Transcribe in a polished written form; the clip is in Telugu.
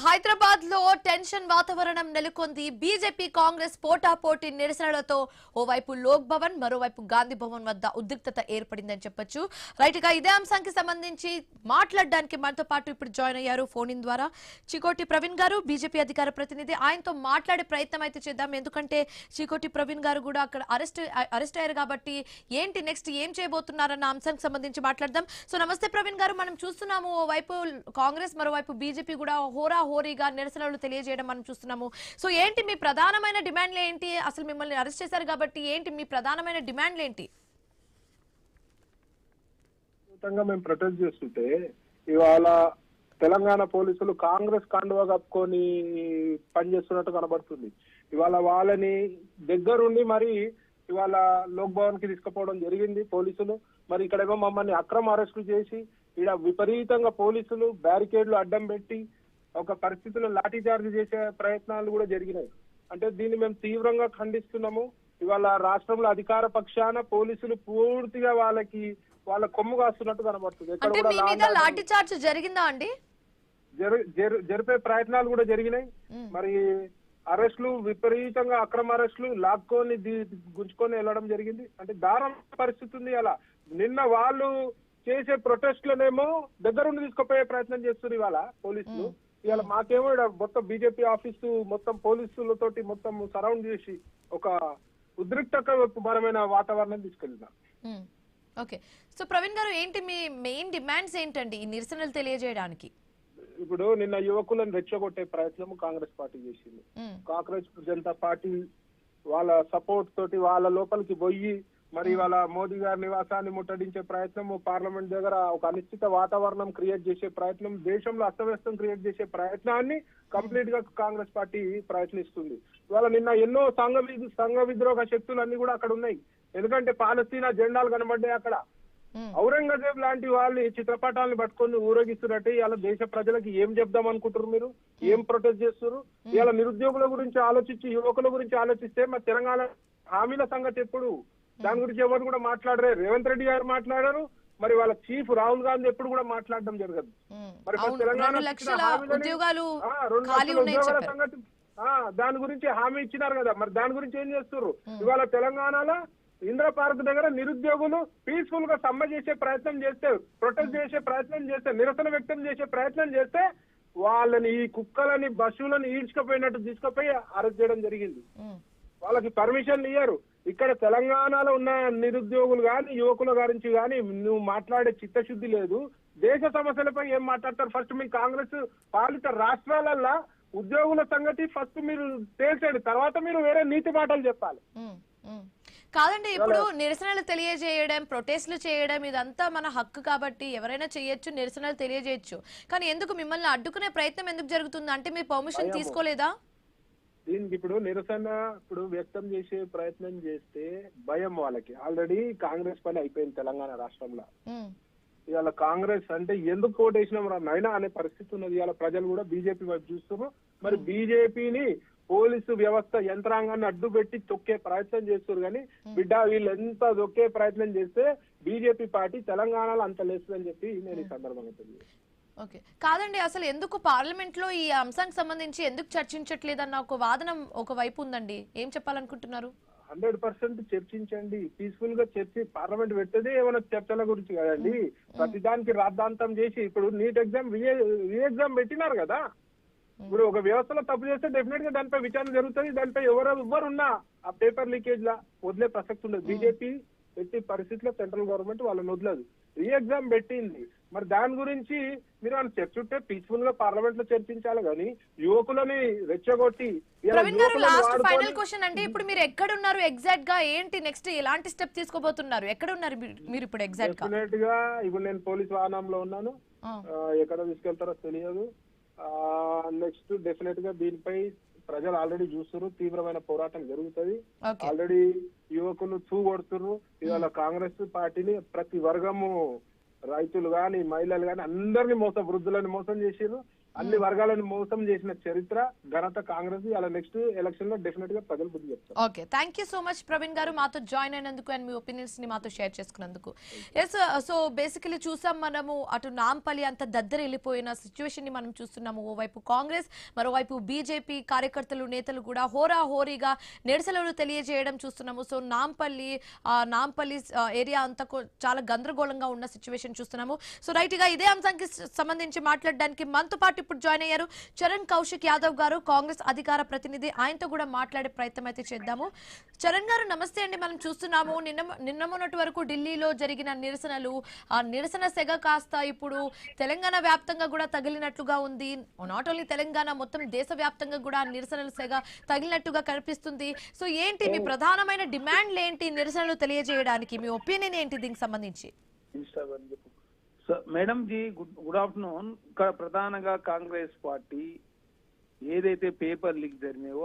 హైదరాబాద్ లో టెన్షన్ వాతావరణం నెలకొంది. బీజేపీ కాంగ్రెస్ పోటాపోటీ నిరసనలతో ఓవైపు లోక్ భవన్ మరోవైపు గాంధీ భవన్ వద్ద ఉద్రిక్తత ఏర్పడిందని చెప్పొచ్చు. రైట్ గా ఇదే అంశానికి సంబంధించి మాట్లాడడానికి మనతో పాటు ఇప్పుడు జాయిన్ అయ్యారు ఫోన్ ఇన్ ద్వారా చికోటి ప్రవీణ్ గారు, బీజేపీ అధికార ప్రతినిధి. ఆయనతో మాట్లాడే ప్రయత్నం అయితే చేద్దాం. ఎందుకంటే చికోటి ప్రవీణ్ గారు కూడా అక్కడ అరెస్ట్ అయ్యారు కాబట్టి ఏంటి నెక్స్ట్ ఏం చేయబోతున్నారన్న అంశానికి సంబంధించి మాట్లాడదాం. సో నమస్తే ప్రవీణ్ గారు, మనం చూస్తున్నాము ఓవైపు కాంగ్రెస్ మరోవైపు బీజేపీ కూడా హోరాహోరీగా నిరసనలు తెలియజేయడం మనం చూస్తున్నాము. సో ఏంటి మీ ప్రధానమైన డిమాండ్లు ఏంటి? అసలు మిమ్మల్ని అరెస్ట్ చేశారు కాబట్టి ఏంటి మీ ప్రధానమైన డిమాండ్లు ఏంటి? మేము ప్రొటెస్ట్ చేస్తుంటే ఇవాళ తెలంగాణ పోలీసులు కాంగ్రెస్ కండువా కప్పుకొని పనిచేస్తున్నట్టు కనబడుతుంది. ఇవాళ వాళ్ళని దగ్గరుండి మరి ఇవాళ లోక్ భవన్ కి తీసుకుపోవడం జరిగింది పోలీసులు. మరి ఇక్కడేమో మమ్మల్ని అక్రమ అరెస్టులు చేసి ఇక్కడ విపరీతంగా పోలీసులు బ్యారికేడ్లు అడ్డం పెట్టి ఒక పరిస్థితుల్లో లాఠీ చార్జ్ చేసే ప్రయత్నాలు కూడా జరిగినాయి. అంటే దీన్ని మేము తీవ్రంగా ఖండిస్తున్నాము. ఇవాళ రాష్ట్రంలో అధికార పక్షాన పోలీసులు పూర్తిగా వాళ్ళ కొమ్ము కాస్తున్నట్టు కనబడుతుంది. ఎక్కడ కూడా లాఠీ చార్జ్ జరిగిందా అండి? జరిపే ప్రయత్నాలు కూడా జరిగినాయి. మరి అరెస్టులు విపరీతంగా అక్రమ అరెస్టులు లాక్కొని గుంజుకొని వెళ్ళడం జరిగింది. అంటే దారుణ పరిస్థితి ఉంది. అలా నిన్న వాళ్ళు చేసే ప్రొటెస్ట్లనేమో దగ్గరుండి తీసుకుపోయే ప్రయత్నం చేస్తున్నారు ఇవాళ పోలీసులు. ఇవాళ మాకేమో మొత్తం బీజేపీ ఆఫీసు మొత్తం పోలీసులతోటి మొత్తం సరౌండ్ చేసి ఒక ఉద్రిక్తకరమైన వాతావరణం తీసుకెళ్తున్నారు. ఓకే, సో ప్రవీణ్ గారు ఏంటి మీ మెయిన్ డిమాండ్స్ ఏంటండి ఈ నిరసనలు తెలియజేయడానికి? ఇప్పుడు నిన్న యువకులను రెచ్చగొట్టే ప్రయత్నం కాంగ్రెస్ పార్టీ చేసింది. కాంగ్రెస్ జనతా పార్టీ వాళ్ళ సపోర్ట్ తోటి వాళ్ళ లోపలికి పోయి మరి వాళ్ళ మోదీ గారి నివాసాన్ని ముట్టడించే ప్రయత్నం, పార్లమెంట్ దగ్గర ఒక అనిశ్చిత వాతావరణం క్రియేట్ చేసే ప్రయత్నం, దేశంలో అస్తవ్యస్తం క్రియేట్ చేసే ప్రయత్నాన్ని కంప్లీట్ గా కాంగ్రెస్ పార్టీ ప్రయత్నిస్తుంది. ఇవాళ నిన్న ఎన్నో సంఘ విద్రోహ శక్తులన్నీ కూడా అక్కడ ఉన్నాయి. ఎందుకంటే పాలస్తీనా జెండాలు కనబడ్డాయి అక్కడ. ఔరంగజేబ్ లాంటి వాళ్ళని చిత్రపటాలను పట్టుకొని ఊరేగిస్తున్నట్టు ఇలా దేశ ప్రజలకు ఏం చెప్దాం అనుకుంటారు? మీరు ఏం ప్రొటెస్ట్ చేస్తున్నారు? ఇలా నిరుద్యోగుల గురించి ఆలోచించి యువకుల గురించి ఆలోచిస్తే మరి తెలంగాణ హామీల సంగతి ఎప్పుడు? దాని గురించి ఎవరు కూడా మాట్లాడరే. రేవంత్ రెడ్డి గారు మాట్లాడారు, మరి వాళ్ళ చీఫ్ రాహుల్ గాంధీ ఎప్పుడు కూడా మాట్లాడడం జరగదు. మరి తెలంగాణ ఉద్యోగాల సంగతి దాని గురించి హామీ ఇచ్చినారు కదా, మరి దాని గురించి ఏం చేస్తున్నారు? ఇవాళ తెలంగాణలో ఇందిరా పార్క్ దగ్గర నిరుద్యోగులు పీస్ఫుల్ గా సమ్మె చేసే ప్రయత్నం చేస్తే, ప్రొటెస్ట్ చేసే ప్రయత్నం చేస్తే, నిరసన వ్యక్తం చేసే ప్రయత్నం చేస్తే వాళ్ళని ఈ కుక్కలని పశువులను ఈడ్చుకుపోయినట్టు తీసుకుపోయి అరెస్ట్ చేయడం జరిగింది. వాళ్ళకి పర్మిషన్ ఇయ్యారు. ఇక్కడ తెలంగాణలో ఉన్న నిరుద్యోగులు గాని యువకుల గురించి గాని నువ్వు మాట్లాడే చిత్తశుద్ధి లేదు. దేశ సమస్యలపై ఏం మాట్లాడతారు? ఫస్ట్ మీ కాంగ్రెస్ పాలిత రాష్ట్రాలల్లో ఉద్యోగుల సంగతి ఫస్ట్ మీరు తేల్చండి, తర్వాత మీరు వేరే నీతి మాటలు చెప్పాలి. కాదండి, ఇప్పుడు నిరసనలు తెలియజేయడం, ప్రొటెస్ట్లు చేయడం ఇదంతా మన హక్కు కాబట్టి ఎవరైనా చేయొచ్చు, నిరసనలు తెలియజేయచ్చు. కానీ ఎందుకు మిమ్మల్ని అడ్డుకునే ప్రయత్నం ఎందుకు జరుగుతుంది? అంటే మీరు పర్మిషన్ తీసుకోలేదా? దీనికి ఇప్పుడు నిరసన వ్యక్తం చేసే ప్రయత్నం చేస్తే భయం వాళ్ళకి. ఆల్రెడీ కాంగ్రెస్ పని అయిపోయింది తెలంగాణ రాష్ట్రంలో. ఇవాళ కాంగ్రెస్ అంటే ఎందుకు ఓటేసినాం నైనా అనే పరిస్థితి ఉన్నది. ఇవాళ ప్రజలు కూడా బీజేపీ వైపు చూస్తున్నారు. మరి బీజేపీని పోలీసు వ్యవస్థ యంత్రాంగాన్ని అడ్డు పెట్టి తొక్కే ప్రయత్నం చేస్తారు. కానీ బిడ్డ వీళ్ళు ఎంత తొక్కే ప్రయత్నం చేస్తే బీజేపీ పార్టీ తెలంగాణలో అంత లేస్తుందని చెప్పి నేను ఈ సందర్భంగా తెలియదు. ఓకే, కాదండి, అసలు ఎందుకు పార్లమెంట్ లో ఈ అంశానికి సంబంధించి ఎందుకు చర్చించట్లేదన్న ఒక వాదన ఒక వైపు ఉందండి. ఏం చెప్పాలనుకుంటున్నారు? 100% చర్చించండి, పీస్ఫుల్ గా పార్లమెంట్ పెట్టేదే ఏమైనా చర్చల గురించి కదండి. ప్రతిదానికి రాద్ధాంతం చేసి ఇప్పుడు నీట్ ఎగ్జామ్ రీ ఎగ్జామ్ పెట్టినారు కదా. ఇప్పుడు ఒక వ్యవస్థలో తప్పు చేస్తే డెఫినెట్ గా దానిపై విచారణ జరుగుతుంది. దానిపై ఎవరున్నా ఆ పేపర్ లీకేజ్ లా వదిలే ప్రసక్తి ఉండదు. బీజేపీ ఎట్టి పరిస్థితిలో సెంట్రల్ గవర్నమెంట్ వాళ్ళని వదలదు. రీ ఎగ్జామ్ పెట్టింది, మరి దాని గురించి మీరు అని చర్చుంటే పీస్ఫుల్ గా పార్లమెంట్ లో చర్చించాలి. కానీ యువకులని రెచ్చగొట్టి ఫైనల్ క్వశ్చన్ అంటే ఇప్పుడు మీరు ఎక్కడున్నారు ఎగ్జాక్ట్ గా? ఏంటి నెక్స్ట్ ఎలాంటి స్టెప్ తీసుకోబోతున్నారు? ఎక్కడ ఉన్నారు మీరు ఇప్పుడు ఎగ్జాక్ట్ గా? డెఫినెట్ గా ఇప్పుడు నేను పోలీస్ వాహనంలో ఉన్నాను. ఎక్కడ తీసుకెళ్తారో తెలియదు. నెక్స్ట్ డెఫినెట్ గా దీనిపై ప్రజలు ఆల్రెడీ చూస్తున్నారు. తీవ్రమైన పోరాటం జరుగుతుంది. ఆల్రెడీ యువకులు కొడుతున్నారు. ఇవాళ కాంగ్రెస్ పార్టీని ప్రతి వర్గము, రైతులు గాని మహిళలు గాని అందరినీ వృద్ధులని మోసం చేసిర్రు. అన్ని వర్గాలను మోసం చేసిన చరిత్ర ఘనత కాంగ్రెస్. అలా నెక్స్ట్ ఎలక్షన్ లో డెఫినెట్ గా ప్రజలు బుద్ధి చెప్తారు. Okay, thank you so much Praveen గారు మాతో జాయిన్ అయినందుకు అండ్ మీ ఒపీనియన్స్ ని మాతో షేర్ చేసుకున్నందుకు. ఎస్, సో బేసికలీ చూసాం మనము అటు నాంపల్లి అంత దద్దర వెళ్ళిపోయిన సిచ్యువేషన్ ని మనం చూస్తున్నాము. ఓవైపు కాంగ్రెస్, మరోవైపు బీజేపీ కార్యకర్తలు నేతలు కూడా హోరాహోరీగా నిరసనలు తెలియజేయడం చూస్తున్నాము. సో నాంపల్లి ఏరియా అంతా చాలా గందరగోళంగా ఉన్న సిచ్యువేషన్ చూస్తున్నాము. సో రైట్ గా ఇదే అంశానికి సంబంధించి మాట్లాడడానికి మనతో పాటు ఇప్పుడు జాయిన్ అయ్యారు చరణ్ కౌశిక్ యాదవ్ గారు, కాంగ్రెస్ అధికార ప్రతినిధి. ఆయనతో కూడా మాట్లాడే ప్రయత్నం అయితే చేద్దాము. చరణ్ గారు నమస్తే అండి. మనం చూస్తున్నాము నిన్న మొన్నటి వరకు ఢిల్లీలో జరిగిన నిరసనలు, ఆ నిరసన సెగ కాస్త ఇప్పుడు తెలంగాణ వ్యాప్తంగా కూడా తగిలినట్లుగా ఉంది. నాట్ ఓన్లీ తెలంగాణ, మొత్తం దేశ వ్యాప్తంగా కూడా నిరసనల సెగ తగిలినట్టుగా కనిపిస్తుంది. సో ఏంటి మీ ప్రధానమైన డిమాండ్లు ఏంటి నిరసనలు తెలియజేయడానికి? మీ ఒపీనియన్ ఏంటి దీనికి సంబంధించి? Madam ji good afternoon. ప్రధానంగా కాంగ్రెస్ పార్టీ ఏదైతే పేపర్ లీక్ జరిగినాయో